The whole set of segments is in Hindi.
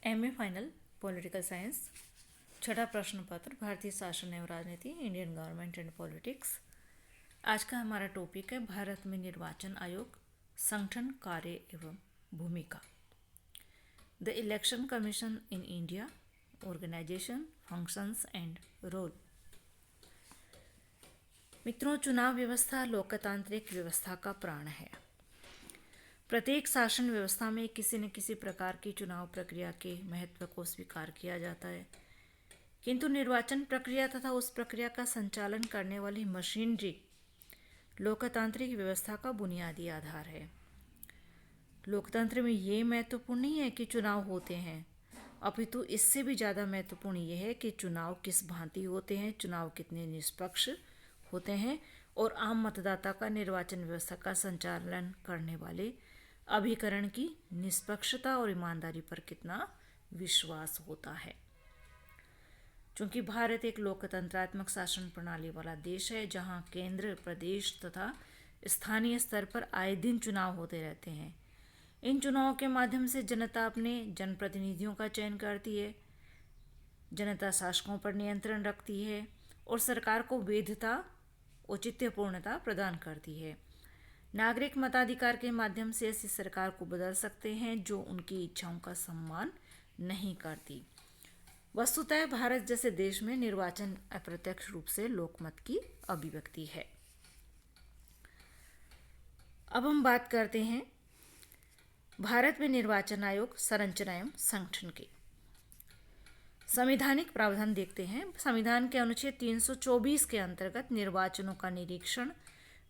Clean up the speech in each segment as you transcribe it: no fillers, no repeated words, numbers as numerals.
एमए फाइनल पॉलिटिकल साइंस छठा प्रश्न पत्र भारतीय शासन एवं राजनीति इंडियन गवर्नमेंट एंड पॉलिटिक्स। आज का हमारा टॉपिक है भारत में निर्वाचन आयोग संगठन कार्य एवं भूमिका। The election commission in India organization functions and role. मित्रों, चुनाव व्यवस्था लोकतांत्रिक व्यवस्था का प्राण है। प्रत्येक शासन व्यवस्था में किसी न किसी प्रकार की चुनाव प्रक्रिया के महत्व को स्वीकार किया जाता है, किंतु निर्वाचन प्रक्रिया तथा उस प्रक्रिया का संचालन करने वाली मशीनरी लोकतांत्रिक व्यवस्था का बुनियादी आधार है। लोकतंत्र में ये महत्वपूर्ण नहीं है कि चुनाव होते हैं, अपितु इससे भी ज़्यादा महत्वपूर्ण यह है कि चुनाव किस भांति होते हैं, चुनाव कितने निष्पक्ष होते हैं और आम मतदाता का निर्वाचन व्यवस्था का संचालन करने वाले अभिकरण की निष्पक्षता और ईमानदारी पर कितना विश्वास होता है। चूंकि भारत एक लोकतंत्रात्मक शासन प्रणाली वाला देश है, जहां केंद्र, प्रदेश तथा स्थानीय स्तर पर आए दिन चुनाव होते रहते हैं। इन चुनावों के माध्यम से जनता अपने जनप्रतिनिधियों का चयन करती है, जनता शासकों पर नियंत्रण रखती है और सरकार को वैधता, औचित्यपूर्णता प्रदान करती है। नागरिक मताधिकार के माध्यम से ऐसी सरकार को बदल सकते हैं जो उनकी इच्छाओं का सम्मान नहीं करती। वस्तुतः भारत जैसे देश में निर्वाचन अप्रत्यक्ष रूप से लोकमत की अभिव्यक्ति है। अब हम बात करते हैं भारत में निर्वाचन आयोग संरचना एवं संगठन की। संवैधानिक प्रावधान देखते हैं। संविधान के अनुच्छेद 324 के अंतर्गत निर्वाचनों का निरीक्षण,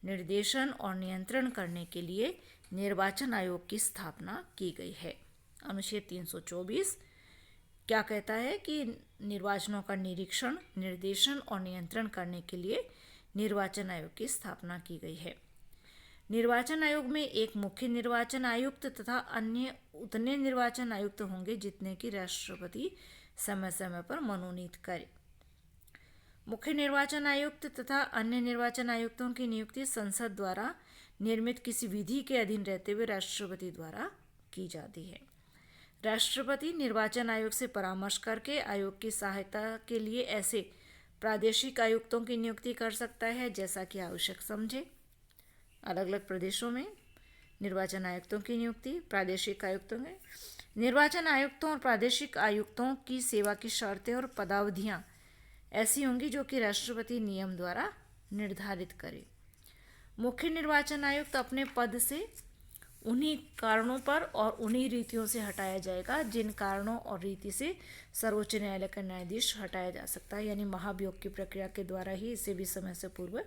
निर्देशन और नियंत्रण करने के लिए निर्वाचन आयोग की स्थापना की गई है। अनुच्छेद 324 क्या कहता है कि निर्वाचनों का निरीक्षण, निर्देशन और नियंत्रण करने के लिए निर्वाचन आयोग की स्थापना की गई है। निर्वाचन आयोग में एक मुख्य निर्वाचन आयुक्त तथा अन्य उतने निर्वाचन आयुक्त होंगे जितने की राष्ट्रपति समय समय पर मनोनीत करे। मुख्य निर्वाचन आयुक्त तथा अन्य निर्वाचन आयुक्तों की नियुक्ति संसद द्वारा निर्मित किसी विधि के अधीन रहते हुए राष्ट्रपति द्वारा की जाती है। राष्ट्रपति निर्वाचन आयोग से परामर्श करके आयोग की सहायता के लिए ऐसे प्रादेशिक आयुक्तों की नियुक्ति कर सकता है जैसा कि आवश्यक समझे। अलग अलग प्रदेशों में निर्वाचन आयुक्तों की नियुक्ति, प्रादेशिक आयुक्तों में निर्वाचन आयुक्तों और प्रादेशिक आयुक्तों की सेवा की शर्तें और पदावधियां ऐसी होंगी जो कि राष्ट्रपति नियम द्वारा निर्धारित करे। मुख्य निर्वाचन आयुक्त अपने पद से उन्हीं कारणों पर और उन्हीं रीतियों से हटाया जाएगा जिन कारणों और रीति से सर्वोच्च न्यायालय का न्यायाधीश हटाया जा सकता है, यानी महाभियोग की प्रक्रिया के द्वारा ही इसे भी समय से पूर्व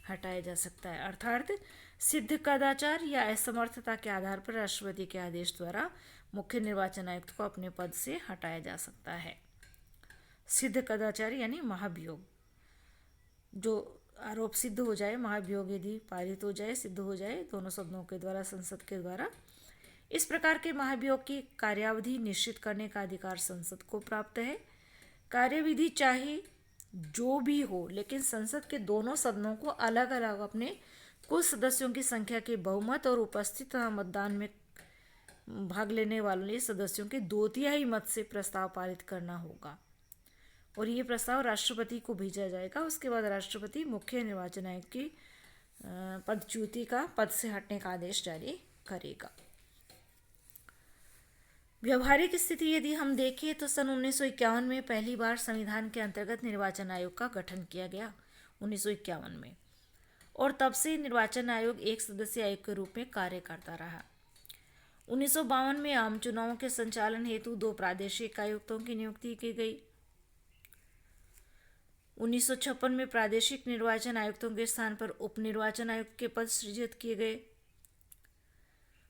हटाया जा सकता है। अर्थात सिद्ध कदाचार या असमर्थता के आधार पर राष्ट्रपति के आदेश द्वारा मुख्य निर्वाचन आयुक्त को अपने पद से हटाया जा सकता है। सिद्ध कदाचार यानी महाभियोग, जो आरोप सिद्ध हो जाए, महाभियोग यदि पारित हो जाए, सिद्ध हो जाए दोनों सदनों के द्वारा, संसद के द्वारा, इस प्रकार के महाभियोग की कार्यावधि निश्चित करने का अधिकार संसद को प्राप्त है। कार्यविधि चाहे जो भी हो, लेकिन संसद के दोनों सदनों को अलग अलग अपने कुल सदस्यों की संख्या के बहुमत और उपस्थित मतदान में भाग लेने वाले सदस्यों के 2/3 मत से प्रस्ताव पारित करना होगा और ये प्रस्ताव राष्ट्रपति को भेजा जाएगा। उसके बाद राष्ट्रपति मुख्य निर्वाचन आयुक्त की पदच्युति का, पद से हटने का आदेश जारी करेगा। व्यवहारिक स्थिति यदि हम देखें तो सन 1951 में पहली बार संविधान के अंतर्गत निर्वाचन आयोग का गठन किया गया, 1951 में, और तब से निर्वाचन आयोग एक सदस्यीय आयोग के रूप में कार्य करता रहा। 1952 में आम चुनावों के संचालन हेतु 2 प्रादेशिक आयुक्तों की नियुक्ति की गई। 1956 में प्रादेशिक निर्वाचन आयुक्तों के स्थान पर उप निर्वाचन आयुक्त के पद सृजित किए गए।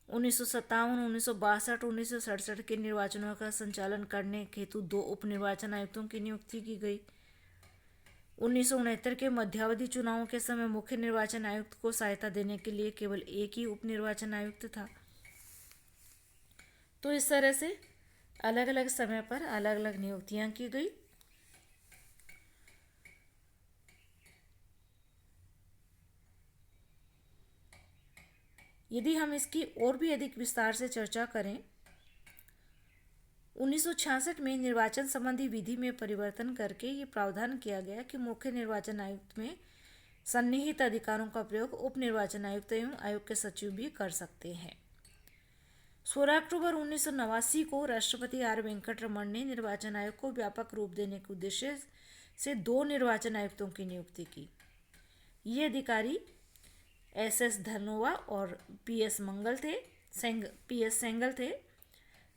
1957, 1962, 1967 के निर्वाचनों का संचालन करने हेतु 2 उप निर्वाचन आयुक्तों की नियुक्ति की गई। 1969 के मध्यावधि चुनावों के समय मुख्य निर्वाचन आयुक्त को सहायता देने के लिए केवल एक ही उप निर्वाचन आयुक्त था। तो इस तरह से अलग अलग समय पर अलग अलग नियुक्तियां की गई। यदि हम इसकी और भी अधिक विस्तार से चर्चा करें 1966 में निर्वाचन संबंधी विधि में परिवर्तन करके ये प्रावधान किया गया कि मुख्य निर्वाचन आयुक्त में सन्निहित अधिकारों का प्रयोग उप निर्वाचन आयुक्त एवं आयोग के सचिव भी कर सकते हैं। 16 अक्टूबर 1989 को राष्ट्रपति आर वेंकटरमण ने निर्वाचन आयोग को व्यापक रूप देने के उद्देश्य से 2 निर्वाचन आयुक्तों की नियुक्ति की। ये अधिकारी एस धनोवा और पी.एस. सेंगल थे।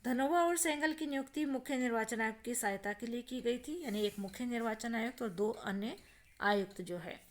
धनोवा और सेंगल की नियुक्ति मुख्य निर्वाचन आयुक्त की सहायता के लिए की गई थी, यानी एक मुख्य निर्वाचन आयुक्त और 2 अन्य आयुक्त जो है।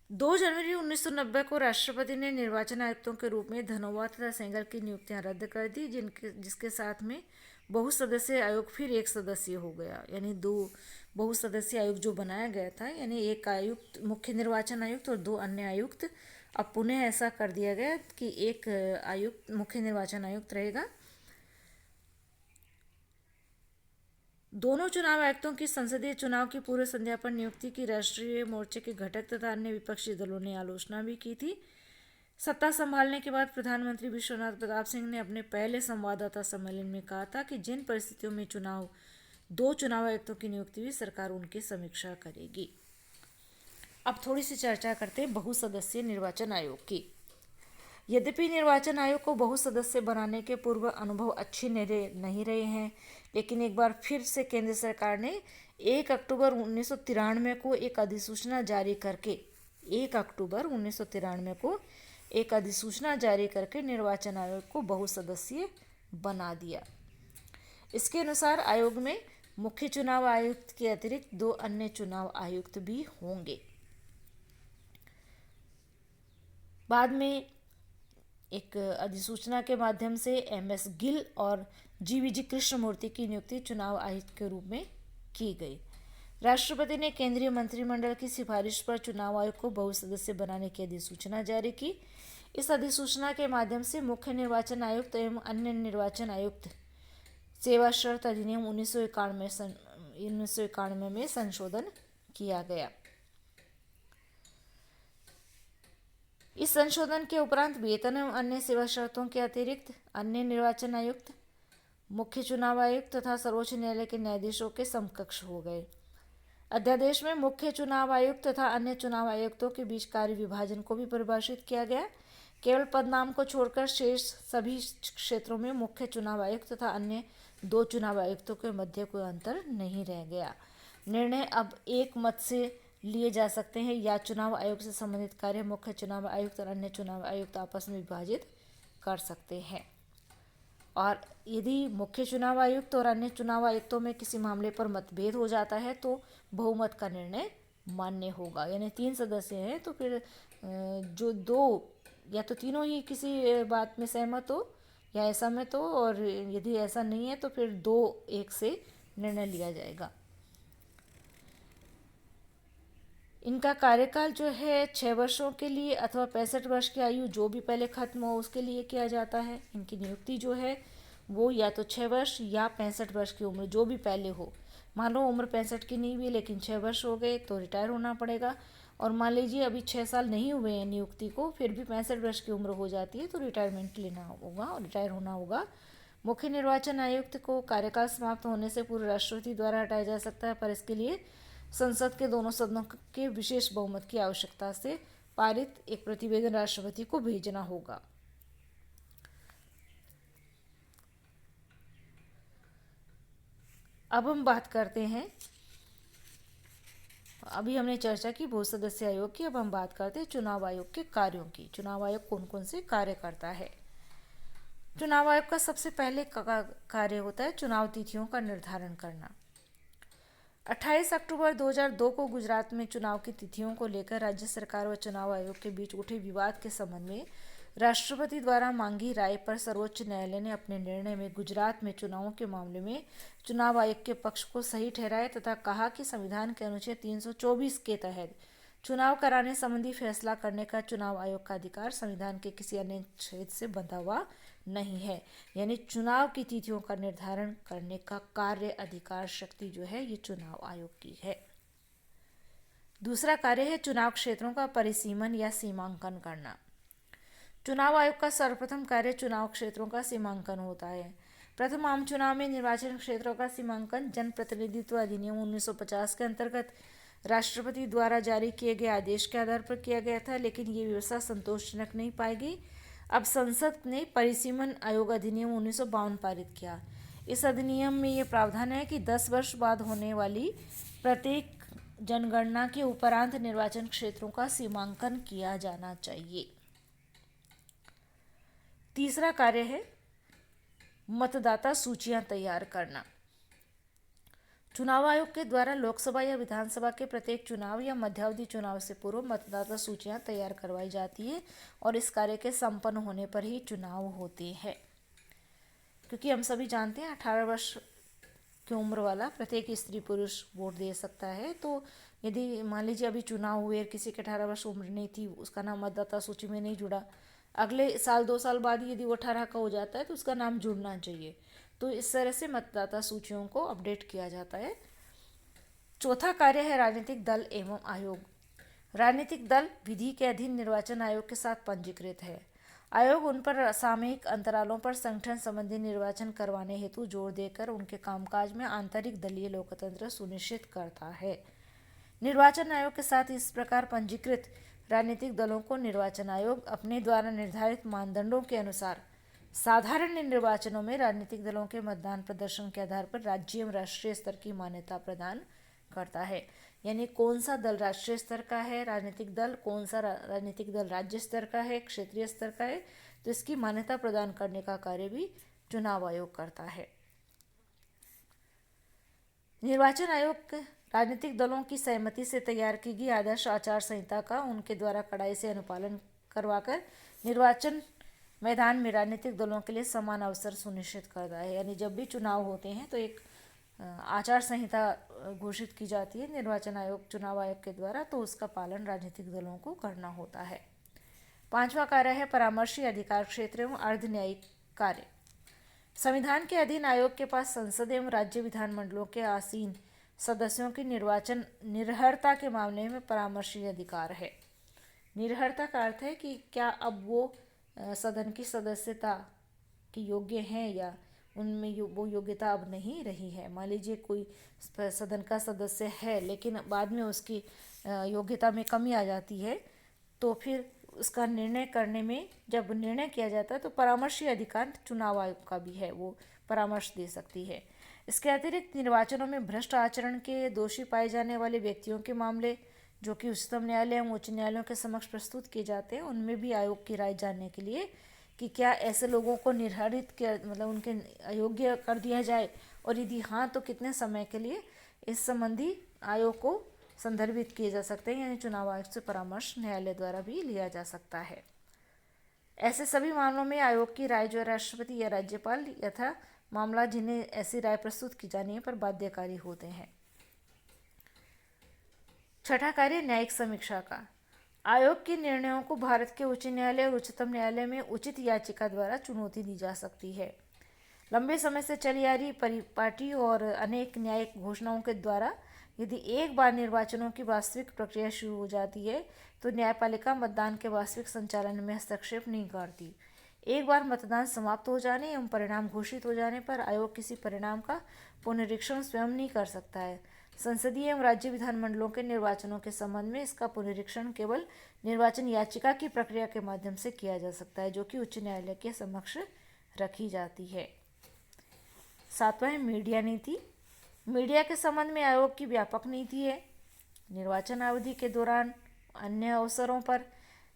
2 जनवरी 1990 को राष्ट्रपति ने निर्वाचन आयुक्तों के रूप में धनोवा तथा सेंगल की नियुक्तियां रद्द कर दी, जिसके साथ में बहुसदस्यीय आयोग फिर एक सदस्यीय हो गया, यानी 2 बहुसदस्यीय आयोग जो बनाया गया था, यानी एक आयुक्त मुख्य निर्वाचन आयुक्त और 2 अन्य आयुक्त। अब पुनः ऐसा कर दिया गया कि एक आयुक्त मुख्य निर्वाचन आयुक्त रहेगा। दोनों चुनाव आयुक्तों की संसदीय चुनाव की पूर्व संध्या पर नियुक्ति की राष्ट्रीय मोर्चे के घटक तथा अन्य विपक्षी दलों ने आलोचना भी की थी। सत्ता संभालने के बाद प्रधानमंत्री विश्वनाथ प्रताप सिंह ने अपने पहले संवाददाता सम्मेलन में कहा था कि जिन परिस्थितियों में 2 चुनाव आयुक्तों की नियुक्ति हुई, सरकार उनकी समीक्षा करेगी। अब थोड़ी सी चर्चा करते हैं बहुसदस्यीय निर्वाचन आयोग की। यद्यपि निर्वाचन आयोग को बहुसदस्य बनाने के पूर्व अनुभव अच्छे नहीं रहे हैं, लेकिन एक बार फिर से केंद्र सरकार ने 1 अक्टूबर 1993 को एक अधिसूचना जारी करके निर्वाचन आयोग को बहुसदस्यीय बना दिया। इसके अनुसार आयोग में मुख्य चुनाव आयुक्त के अतिरिक्त 2 अन्य चुनाव आयुक्त भी होंगे। बाद में एक अधिसूचना के माध्यम से एम.एस. गिल और जी.वी.जी. कृष्णमूर्ति की नियुक्ति चुनाव आयुक्त के रूप में की गई। राष्ट्रपति ने केंद्रीय मंत्रिमंडल की सिफारिश पर चुनाव आयोग को बहुसदस्य बनाने की अधिसूचना जारी की। इस अधिसूचना के माध्यम से मुख्य निर्वाचन आयुक्त एवं अन्य निर्वाचन आयुक्त सेवा शर्त अधिनियम 1991 में संशोधन किया गया। इस संशोधन के उपरांत वेतन एवं अन्य सेवा शर्तों के अतिरिक्त अन्य निर्वाचन आयुक्त, मुख्य चुनाव आयुक्त तथा सर्वोच्च न्यायालय के न्यायाधीशों के समकक्ष हो गए। अध्यादेश में मुख्य चुनाव आयुक्त तथा अन्य चुनाव आयुक्तों के बीच कार्य विभाजन को भी परिभाषित किया गया। केवल पदनाम को छोड़कर शेष सभी क्षेत्रों में मुख्य चुनाव आयुक्त तथा अन्य 2 चुनाव आयुक्तों के मध्य कोई अंतर नहीं रह गया। निर्णय अब एक मत से लिए जा सकते हैं या चुनाव आयोग से संबंधित कार्य मुख्य चुनाव आयुक्त और अन्य चुनाव आयुक्त आपस में विभाजित कर सकते हैं। और यदि मुख्य चुनाव आयुक्त और अन्य चुनाव आयुक्तों में किसी मामले पर मतभेद हो जाता है तो बहुमत का निर्णय मान्य होगा। यानी 3 सदस्य हैं तो फिर जो 2 या तो तीनों ही किसी बात में सहमत हो या असहमत हो, और यदि ऐसा नहीं है तो फिर 2-1 से निर्णय लिया जाएगा। इनका कार्यकाल जो है 6 वर्षों के लिए अथवा 65 वर्ष की आयु जो भी पहले खत्म हो उसके लिए किया जाता है। इनकी नियुक्ति जो है वो या तो 6 वर्ष या 65 वर्ष की उम्र जो भी पहले हो। मान लो उम्र 65 की नहीं हुई लेकिन 6 वर्ष हो गए तो रिटायर होना पड़ेगा, और मान लीजिए अभी 6 साल नहीं हुए हैं नियुक्ति को, फिर भी 65 वर्ष की उम्र हो जाती है तो रिटायरमेंट लेना होगा और रिटायर होना होगा। मुख्य निर्वाचन आयुक्त को कार्यकाल समाप्त होने से पूर्व राष्ट्रपति द्वारा हटाया जा सकता है, पर इसके लिए संसद के दोनों सदनों के विशेष बहुमत की आवश्यकता से पारित एक प्रतिवेदन राष्ट्रपति को भेजना होगा। अब हम बात करते हैं, अभी हमने चर्चा की बहुसदस्य आयोग की, अब हम बात करते हैं चुनाव आयोग के कार्यों की। चुनाव आयोग कौन कौन से कार्य करता है। चुनाव आयोग का सबसे पहले कार्य होता है चुनाव तिथियों का निर्धारण करना। 28 अक्टूबर 2002 को गुजरात में चुनाव की तिथियों को लेकर राज्य सरकार व चुनाव आयोग के बीच उठे विवाद के संबंध में राष्ट्रपति द्वारा मांगी राय पर सर्वोच्च न्यायालय ने अपने निर्णय में गुजरात में चुनावों के मामले में चुनाव आयोग के पक्ष को सही ठहराया तथा कहा कि संविधान के अनुच्छेद 324 के तहत चुनाव कराने संबंधी फैसला करने का चुनाव आयोग का अधिकार संविधान के किसी अन्य छेद से बंधा हुआ नहीं है। यानी चुनाव की तिथियों का निर्धारण करने का कार्य अधिकार शक्ति जो है ये चुनाव आयोग की है। दूसरा कार्य है चुनाव क्षेत्रों का परिसीमन या सीमांकन करना। चुनाव आयोग का सर्वप्रथम कार्य चुनाव क्षेत्रों का सीमांकन होता है। प्रथम आम चुनाव में निर्वाचन क्षेत्रों का सीमांकन जनप्रतिनिधित्व अधिनियम 1950 के अंतर्गत राष्ट्रपति द्वारा जारी किए गए आदेश के आधार पर किया गया था, लेकिन ये व्यवस्था संतोषजनक नहीं पाई गई। अब संसद ने परिसीमन आयोग अधिनियम 1952 पारित किया। इस अधिनियम में ये प्रावधान है कि 10 वर्ष बाद होने वाली प्रत्येक जनगणना के उपरांत निर्वाचन क्षेत्रों का सीमांकन किया जाना चाहिए। तीसरा कार्य है मतदाता सूचियां तैयार करना। चुनाव आयोग के द्वारा लोकसभा या विधानसभा के प्रत्येक चुनाव या मध्यावधि चुनाव से पूर्व मतदाता सूचियां तैयार करवाई जाती है और इस कार्य के संपन्न होने पर ही चुनाव होते हैं। क्योंकि हम सभी जानते हैं 18 वर्ष की उम्र वाला प्रत्येक स्त्री पुरुष वोट दे सकता है। तो यदि मान लीजिए अभी चुनाव हुए, किसी के 18 वर्ष उम्र नहीं थी, उसका नाम मतदाता सूची में नहीं जुड़ा, अगले साल 2 साल बाद यदि वो 18 का हो जाता है तो उसका नाम जुड़ना चाहिए। तो इस तरह से मतदाता सूचियों को अपडेट किया जाता है। चौथा कार्य है राजनीतिक दल एवं आयोग। राजनीतिक दल विधि के अधीन निर्वाचन आयोग के साथ पंजीकृत है। आयोग उन पर सामयिक अंतरालों पर संगठन संबंधी निर्वाचन करवाने हेतु जोर देकर उनके कामकाज में आंतरिक दलीय लोकतंत्र सुनिश्चित करता है। निर्वाचन आयोग के साथ इस प्रकार पंजीकृत राजनीतिक दलों को निर्वाचन आयोग अपने द्वारा निर्धारित मानदंडों के अनुसार साधारण निर्वाचनों में राजनीतिक दलों के मतदान प्रदर्शन के आधार पर राज्य एवं राष्ट्रीय स्तर की मान्यता प्रदान करता है। यानी कौन सा दल राष्ट्रीय स्तर का है राजनीतिक दल, कौन सा राजनीतिक दल राज्य स्तर का है, क्षेत्रीय स्तर का है, तो इसकी मान्यता प्रदान करने का कार्य भी चुनाव आयोग करता है। निर्वाचन आयोग राजनीतिक दलों की सहमति से तैयार की गई आदर्श आचार संहिता का उनके द्वारा कड़ाई से अनुपालन करवाकर निर्वाचन मैदान में राजनीतिक दलों के लिए समान अवसर सुनिश्चित करता है। यानी जब भी चुनाव होते हैं तो एक आचार संहिता घोषित की जाती है निर्वाचन आयोग, चुनाव आयोग के द्वारा, तो उसका पालन राजनीतिक दलों को करना होता है। पांचवा कार्य है परामर्शी अधिकार क्षेत्र एवं अर्ध न्यायिक कार्य। संविधान के अधीन आयोग के पास संसद एवं राज्य विधानमंडलों के आसीन सदस्यों की निर्वाचन निर्हरता के मामले में परामर्शी अधिकार है। निर्हरता का अर्थ है कि क्या अब वो सदन की सदस्यता की योग्य हैं या उनमें वो योग्यता अब नहीं रही है। मान लीजिए कोई सदन का सदस्य है लेकिन बाद में उसकी योग्यता में कमी आ जाती है, तो फिर उसका निर्णय करने में जब निर्णय किया जाता है तो परामर्शी अधिकार चुनाव आयोग का भी है, वो परामर्श दे सकती है। इसके अतिरिक्त निर्वाचनों में भ्रष्ट आचरण के दोषी पाए जाने वाले व्यक्तियों के मामले जो कि उच्चतम न्यायालय एवं उच्च न्यायालयों के समक्ष प्रस्तुत किए जाते हैं, उनमें भी आयोग की राय जानने के लिए कि क्या ऐसे लोगों को निर्धारित किया, मतलब उनके अयोग्य कर दिया जाए, और यदि हाँ तो कितने समय के लिए, इस संबंधी आयोग को संदर्भित किए जा सकते हैं। यानी चुनाव आयोग से परामर्श न्यायालय द्वारा भी लिया जा सकता है। ऐसे सभी मामलों में आयोग की राय जो राष्ट्रपति या राज्यपाल यथा मामला जिन्हें ऐसी राय प्रस्तुत की जानी है पर बाध्यकारी होते हैं। छठा कार्य न्यायिक समीक्षा का। आयोग के निर्णयों को भारत के उच्च न्यायालय और उच्चतम न्यायालय में उचित याचिका द्वारा चुनौती दी जा सकती है। लंबे समय से चली आ रही परिपाटी और अनेक न्यायिक घोषणाओं के द्वारा यदि एक बार निर्वाचनों की वास्तविक प्रक्रिया शुरू हो जाती है तो न्यायपालिका मतदान के वास्तविक संचालन में हस्तक्षेप नहीं करती। एक बार मतदान समाप्त हो जाने एवं परिणाम घोषित हो जाने पर आयोग किसी परिणाम का पुनरीक्षण स्वयं नहीं कर सकता है। संसदीय एवं राज्य विधानमंडलों के निर्वाचनों के संबंध में इसका पुनरीक्षण केवल निर्वाचन याचिका की प्रक्रिया के माध्यम से किया जा सकता है, जो कि उच्च न्यायालय के समक्ष रखी जाती है। सातवां है मीडिया नीति। मीडिया के संबंध में आयोग की व्यापक नीति है। निर्वाचन अवधि के दौरान अन्य अवसरों पर,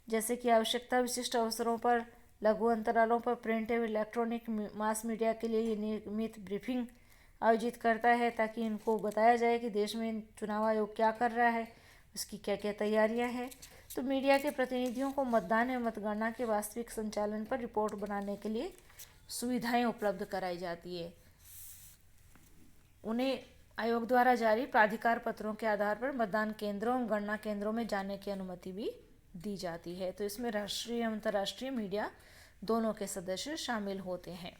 जैसे कि आवश्यकता विशिष्ट अवसरों पर, लघु अंतरालों पर प्रिंट एवं इलेक्ट्रॉनिक मास मीडिया के लिए ये नियमित ब्रीफिंग आयोजित करता है ताकि इनको बताया जाए कि देश में चुनाव आयोग क्या कर रहा है, उसकी क्या क्या तैयारियां हैं। तो मीडिया के प्रतिनिधियों को मतदान एवं मतगणना के वास्तविक संचालन पर रिपोर्ट बनाने के लिए सुविधाएं उपलब्ध कराई जाती है। उन्हें आयोग द्वारा जारी प्राधिकार पत्रों के आधार पर मतदान केंद्रों एवं गणना केंद्रों में जाने की अनुमति भी दी जाती है। तो इसमें राष्ट्रीय एवं अंतर्राष्ट्रीय मीडिया दोनों के सदस्य शामिल होते हैं।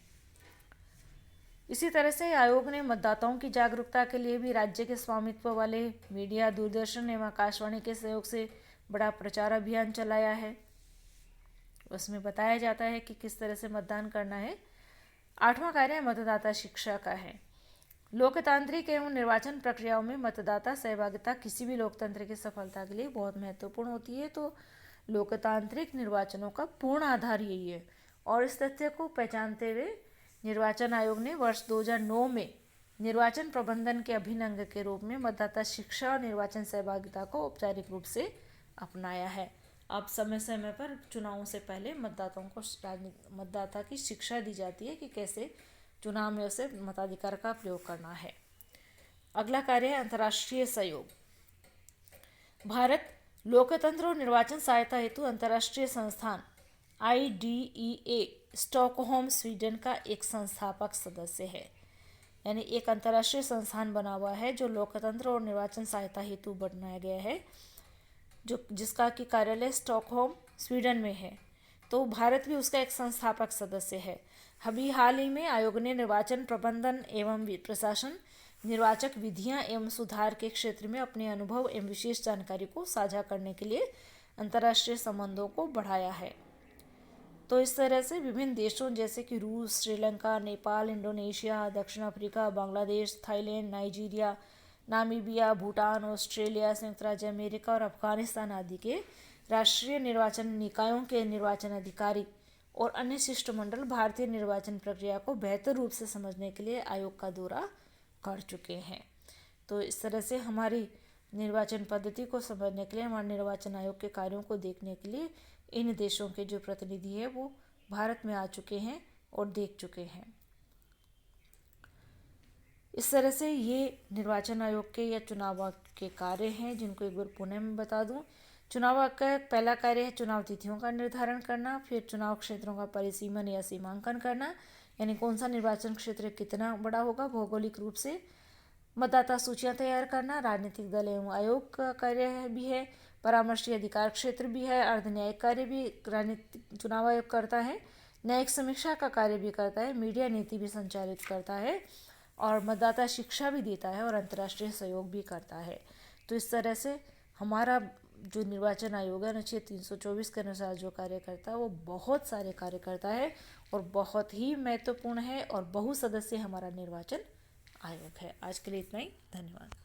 इसी तरह से आयोग ने मतदाताओं की जागरूकता के लिए भी राज्य के स्वामित्व वाले मीडिया, दूरदर्शन एवं आकाशवाणी के सहयोग से बड़ा प्रचार अभियान चलाया है। उसमें बताया जाता है कि किस तरह से मतदान करना है। 8वां कार्य मतदाता शिक्षा का है। लोकतांत्रिक एवं निर्वाचन प्रक्रियाओं में मतदाता सहभागिता किसी भी लोकतंत्र की सफलता के लिए बहुत महत्वपूर्ण होती है। तो लोकतांत्रिक निर्वाचनों का पूर्ण आधार यही है और इस तथ्य को पहचानते हुए निर्वाचन आयोग ने वर्ष 2009 में निर्वाचन प्रबंधन के अभिन्न अंग के रूप में मतदाता शिक्षा और निर्वाचन सहभागिता को औपचारिक रूप से अपनाया है। अब समय समय पर चुनावों से पहले मतदाताओं को मतदाता की शिक्षा दी जाती है कि कैसे चुनाव में उसे मताधिकार का प्रयोग करना है। अगला कार्य है अंतर्राष्ट्रीय सहयोग। भारत लोकतंत्र और निर्वाचन सहायता हेतु अंतर्राष्ट्रीय संस्थान IDEA स्टॉकहोम स्वीडन का एक संस्थापक सदस्य है। यानी एक अंतर्राष्ट्रीय संस्थान बना हुआ है जो लोकतंत्र और निर्वाचन सहायता हेतु बनाया गया है, जो जिसका की कार्यालय स्टॉकहोम स्वीडन में है। तो भारत भी उसका एक संस्थापक सदस्य है। हाल ही में आयोग ने निर्वाचन प्रबंधन एवं प्रशासन, निर्वाचक विधियां एवं सुधार के क्षेत्र में अपने अनुभव एवं विशेष जानकारी को साझा करने के लिए अंतर्राष्ट्रीय संबंधों को बढ़ाया है। तो इस तरह से विभिन्न देशों जैसे कि रूस, श्रीलंका, नेपाल, इंडोनेशिया, दक्षिण Africa, Bangladesh, Thailand, Nigeria, Namibia, Bhutan, Australia, संयुक्त राज्य अमेरिका और अफगानिस्तान आदि के राष्ट्रीय निर्वाचन निकायों के निर्वाचन अधिकारी और अन्य शिष्टमंडल भारतीय निर्वाचन प्रक्रिया को बेहतर रूप से समझने के लिए आयोग का दौरा कर चुके हैं। तो इस तरह से हमारी निर्वाचन पद्धति को समझने के लिए, हमारे निर्वाचन आयोग के कार्यों को देखने के लिए इन देशों के जो प्रतिनिधि है वो भारत में आ चुके हैं और देख चुके हैं। इस तरह से ये निर्वाचन आयोग के या चुनाव आयोग के कार्य हैं, जिनको एक बार पुनः मैं बता दूं। चुनाव आयोग का पहला कार्य है चुनाव तिथियों का निर्धारण करना, फिर चुनाव क्षेत्रों का परिसीमन या सीमांकन करना, यानी कौन सा निर्वाचन क्षेत्र कितना बड़ा होगा भौगोलिक रूप से, मतदाता सूचियां तैयार करना, राजनीतिक दल एवं आयोग का कार्य भी है, परामर्शी अधिकार क्षेत्र भी है, अर्धन्यायिक कार्य भी राजनीतिक चुनाव आयोग करता है, न्यायिक समीक्षा का कार्य भी करता है, मीडिया नीति भी संचालित करता है और मतदाता शिक्षा भी देता है और अंतर्राष्ट्रीय सहयोग भी करता है। तो इस तरह से हमारा जो निर्वाचन आयोग है अनुच्छेद 324 के अनुसार जो कार्य करता है वो बहुत सारे कार्य करता है और बहुत ही महत्वपूर्ण है और बहु सदस्य हमारा निर्वाचन आयोग है। आज के लिए इतना ही, धन्यवाद।